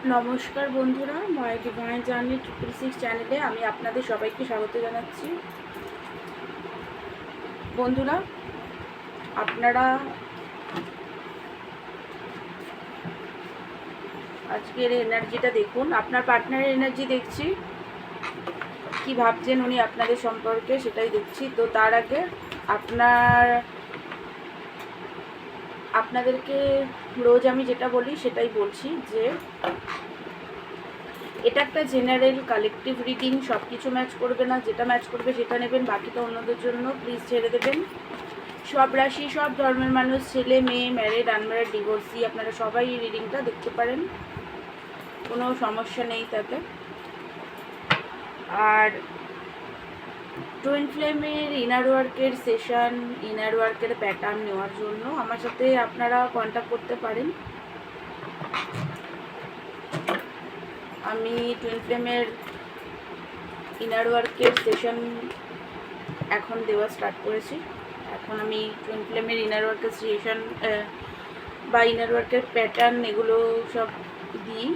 নমস্কার বন্ধুরা, মাই divine journey 666 চ্যানেলে আমি আপনাদের সবাইকে স্বাগত জানাচ্ছি। বন্ধুরা, আপনারা আজকের এনার্জিটা দেখুন। আপনার পার্টনারের এনার্জি দেখছি, কি ভাবছেন উনি আপনাদের সম্পর্কে সেটাই দেখছি। তো তার আগে আপনাদেরকে রোজ আমি যেটা বলি সেটাই বলছি, যে এটা একটা জেনারেল কালেকটিভ রিডিং। সব কিছু ম্যাচ করবে না, যেটা ম্যাচ করবে সেটা নেবেন, বাকিটা অন্যদের জন্য প্লিজ ছেড়ে দেবেন। সব রাশি, সব ধর্মের মানুষ, ছেলে মেয়ে, ম্যারিড, আনম্যারিড, ডিভোর্সি, আপনারা সবাই এই রিডিংটা দেখতে পারেন, কোনো সমস্যা নেই তাতে। আর টুইন ফ্লেমের ইনার ওয়ার্কের সেশন, ইনার ওয়ার্কের প্যাটার্ন নেওয়ার জন্য আমার সাথে আপনারা কন্ট্যাক্ট করতে পারেন। আমি টুইন ফ্লেমের ইনার ওয়ার্কের সেশন এখন দেওয়া স্টার্ট করেছি। এখন আমি টুইন ফ্লেমের ইনার ওয়ার্কের সেশন বা ইনার ওয়ার্কের প্যাটার্ন এগুলো সব দিই।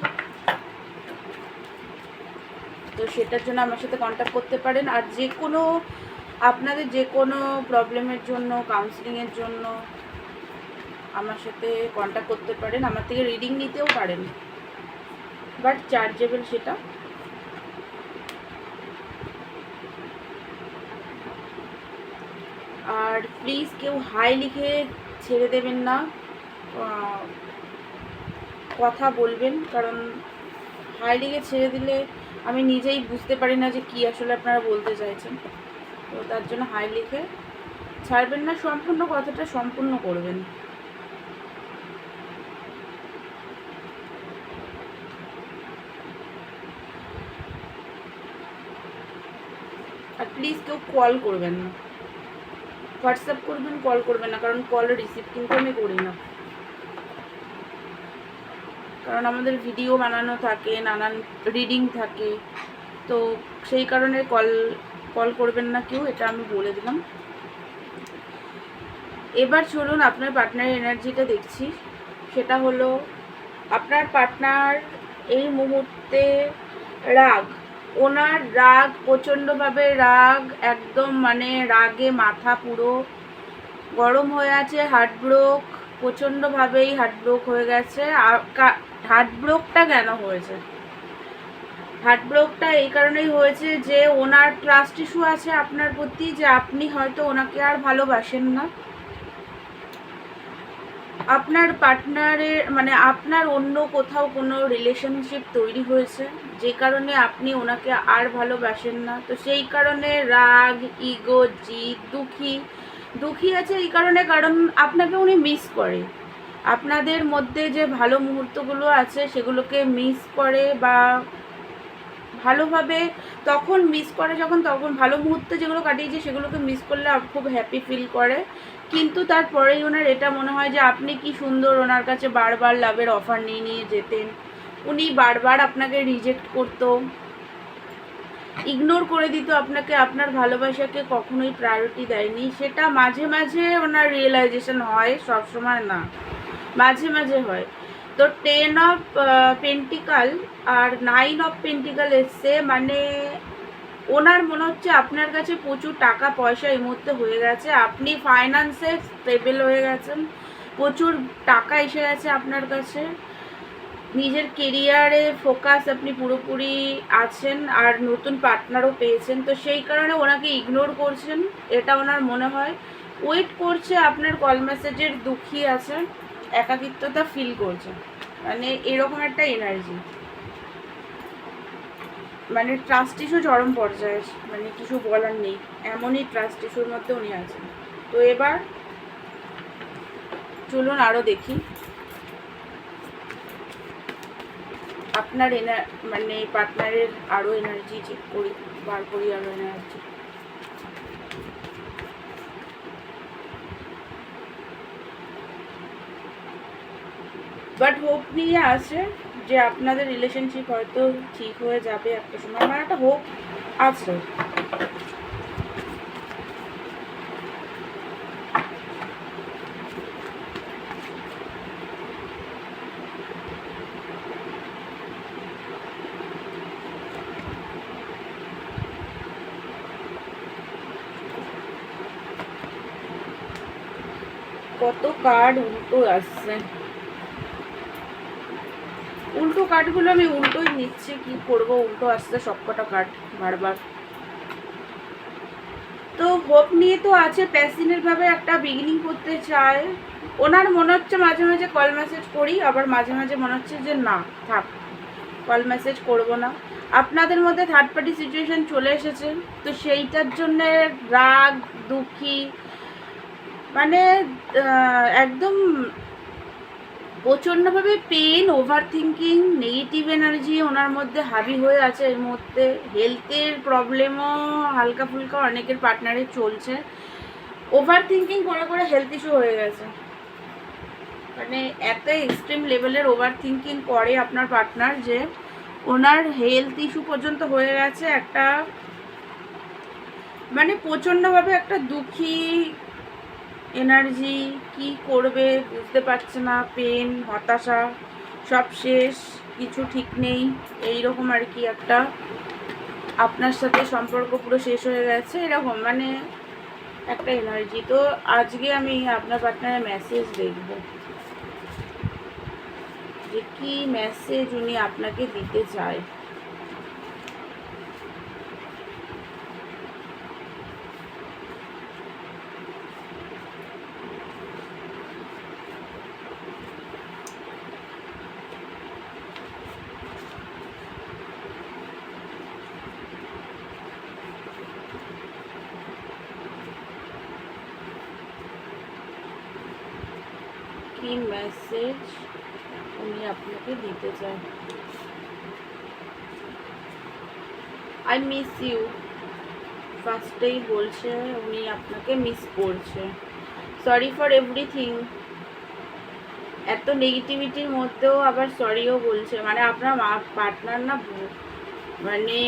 তো সেটার জন্য আমার সাথে কন্ট্যাক্ট করতে পারেন। আর যে কোনো আপনাদের যে কোনো প্রবলেমের জন্য, কাউন্সিলিংয়ের জন্য আমার সাথে কন্ট্যাক্ট করতে পারেন। আমার থেকে রিডিং নিতেও পারেন, বাট চার্জেবল সেটা। আর প্লিজ কেউ হাই লিখে ছেড়ে দেবেন না, কথা বলবেন, কারণ হাই লিখে ছেড়ে দিলে আমি নিজেই বুঝতে পারি না যে কী আসলে আপনারা বলতে চাইছেন। তো তার জন্য হাই লিখে ছাড়বেন না, সম্পূর্ণ কথাটা সম্পূর্ণ করবেন। আর প্লিজ কেউ কল করবেন না, হোয়াটসঅ্যাপ করবেন, কল করবেন না, কারণ কল রিসিভ কিন্তু আমি করি না। কারণ আমাদের ভিডিও বানানো থাকে, নানান রিডিং থাকে, তো সেই কারণে কল করবেন না কেউ, এটা আমি বলে দিলাম। এবার চলুন আপনার পার্টনারের এনার্জিটা দেখছি। সেটা হলো, আপনার পার্টনার এই মুহূর্তে রাগ, ওনার রাগ প্রচণ্ডভাবে, রাগ একদম মানে রাগে মাথা পুরো গরম হয়ে আছে, হার্টব্রোক, প্রচণ্ডভাবেই হার্টব্রোক হয়ে গেছে। হার্টব্রোকটা কেন হয়েছে? হার্টব্রোকটা এই কারণেই হয়েছে যে ওনার ট্রাস্ট ইস্যু আছে আপনার প্রতি, যে আপনি হয়তো ওনাকে আর ভালোবাসেন না। আপনার পার্টনারের মানে আপনার অন্য কোথাও কোনো রিলেশনশিপ তৈরি হয়েছে, যে কারণে আপনি ওনাকে আর ভালোবাসেন না। তো সেই কারণে রাগ, ইগো, জিদ, দুঃখী আছে এই কারণে, কারণ আপনাকে উনি মিস করে। আপনাদের মধ্যে যে ভালো মুহূর্তগুলো আছে সেগুলোকে মিস করে, বা ভালোভাবে তখন মিস করে যখন, তখন ভালো মুহূর্তে যেগুলো কাটিয়েছে সেগুলোকে মিস করলে খুব হ্যাপি ফিল করে। কিন্তু তারপরেই ওনার এটা মনে হয় যে আপনি কি সুন্দর, ওনার কাছে বারবার লাভের অফার নিয়ে নিয়ে যেতেন, উনি বারবার আপনাকে রিজেক্ট করতো, ইগনোর করে দিত আপনাকে, আপনার ভালোবাসাকে কখনোই প্রায়োরিটি দেয়নি। সেটা মাঝে মাঝে ওনার রিয়েলাইজেশন হয়, সবসময় না, মাঝে মাঝে হয়। তো 10 of pentacle R 9 of pentacle এসছে, মানে ওনার মনে হচ্ছে আপনার কাছে প্রচুর টাকা পয়সা এই মুহূর্তে হয়ে গেছে, আপনি ফাইন্যান্সে স্টেবল হয়ে গেছেন, প্রচুর টাকা এসে গেছে আপনার কাছে, নিজের কেরিয়ারে ফোকাস আপনি পুরোপুরি আছেন, আর নতুন পার্টনারও পেয়েছেন। তো সেই কারণে ওনাকে ইগনোর করছেন, এটা ওনার মনে হয়। ওয়েট করছে আপনার কল মেসেজের, দুঃখী আছে, একাকিত্বতা ফিল করছে, মানে এরকম একটা এনার্জি। মানে ট্রাস্ট ইস্যু চরম পর্যায়ে, মানে কিছু বলার নেই, এমনই ট্রাস্ট ইস্যুর মধ্যে উনি আছেন। তো এবার চলুন আরও দেখি আপনার মানে পার্টনারের আরও এনার্জি চেক করি, বার করি আরও এনার্জি। বাট হোপ নিয়ে আছে যে আপনাদের রিলেশনশিপ হয়তো ঠিক হয়ে যাবে একটা সময়, আমার একটা হোপ আছে। কত কার্ড উল্টো আসছে, উল্টো কার্ডগুলো আমি উল্টোই নিচ্ছি, কি করব, উল্টো আসছে সবকটা কার্ড বারবার। তো হোপ নিয়ে তো আছে, প্যাশনেট ভাবে একটা বিগিনিং করতে চায়। ওনার মনে হচ্ছে মাঝে মাঝে কল মেসেজ করি, আবার মাঝে মাঝে মনে হচ্ছে যে না থাক কল মেসেজ করব না। আপনাদের মধ্যে থার্ড পার্টি সিচুয়েশন চলে এসেছে, তো সেইটার জন্যে রাগ দুঃখী, মানে একদম প্রচণ্ডভাবে pain, over thinking, negative energy ওনার মধ্যে হাবি হয়ে আছে। এর মধ্যে হেলথের প্রবলেমও হালকা ফুলকা অনেকের পার্টনারের চলছে। ওভার থিঙ্কিং করে করে হেলথ ইস্যু হয়ে গেছে, মানে এত এক্সট্রিম লেভেলের ওভার থিঙ্কিং করে আপনার পার্টনার যে ওনার হেলথ ইস্যু পর্যন্ত হয়ে গেছে। একটা মানে প্রচণ্ডভাবে একটা দুঃখী এনার্জি, কি করবে বুঝতে পারছে না, পেন, হতাশা, সব শেষ, কিছু ঠিক নেই, এই রকম আর কি। একটা আপনার সাথে সম্পর্ক পুরো শেষ হয়ে গেছে এরকম মানে একটা এনার্জি। তো আজকে আমি আপনার পার্টনারের মেসেজ দেখব যে কি মেসেজ উনি আপনাকে দিতে চায়। কি মেসেজ উনি আপনাকে দিতে চায়। আই মিস ইউ, ফার্স্টেই বলছে উনি আপনাকে মিস করছে। সরি ফর এভরিথিং, এত নেগেটিভিটির মধ্যেও আবার সরিও বলছে, মানে আপনার পার্টনার না মানে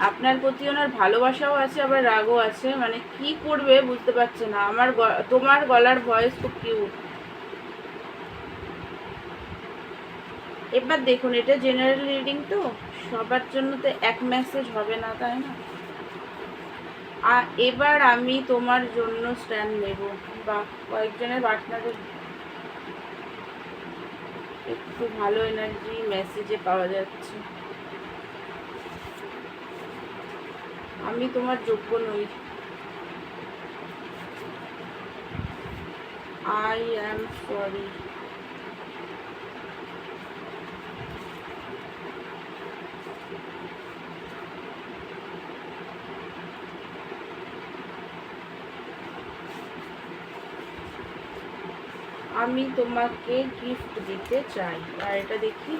আপনার প্রতি ওনার ভালোবাসাও আছে আবার রাগও আছে, মানে কি করবে বুঝতে পারছে না। তোমার গলার ভয়েস খুব কিউট। এবার দেখুন, এটা জেনারেল রিডিং তো, সবার জন্য তো এক মেসেজ হবে না, তাই না? আর এবার আমি তোমার জন্য স্ট্যান্ড নেব, বা কয়েকজনের পার্টনারের একটু ভালো এনার্জি মেসেজে পাওয়া যাচ্ছে। আমি তোমার যোগ্য নই, আই অ্যাম সরি। আমি তোমাকে গিফট দিতে চাই। আর এটা দেখি,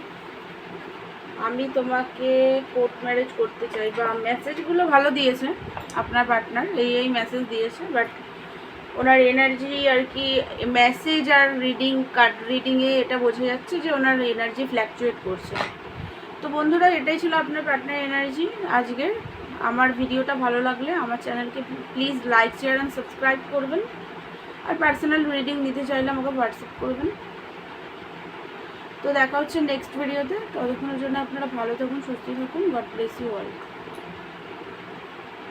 আমি তোমাকে কোর্ট ম্যারেজ করতে চাই, বা মেসেজগুলো ভালো দিয়েছে আপনার পার্টনার, এই মেসেজ দিয়েছে। বাট ওনার এনার্জি আর কি, মেসেজ আর রিডিংয়ে এটা বোঝা যাচ্ছে যে ওনার এনার্জি ফ্ল্যাকচুয়েট করছে। তো বন্ধুরা, এটাই ছিল আপনার পার্টনার এনার্জি আজকের। আমার ভিডিওটা ভালো লাগলে আমার চ্যানেলকে please like, share and subscribe করবেন। আর পার্সোনাল রিডিং নিতে চাইলে আমাকে হোয়াটসঅ্যাপ করবেন। তো দেখা হচ্ছে নেক্সট ভিডিওতে। ততক্ষণের জন্য আপনারা ভালো থাকুন, সুস্থ থাকুন। God bless you all.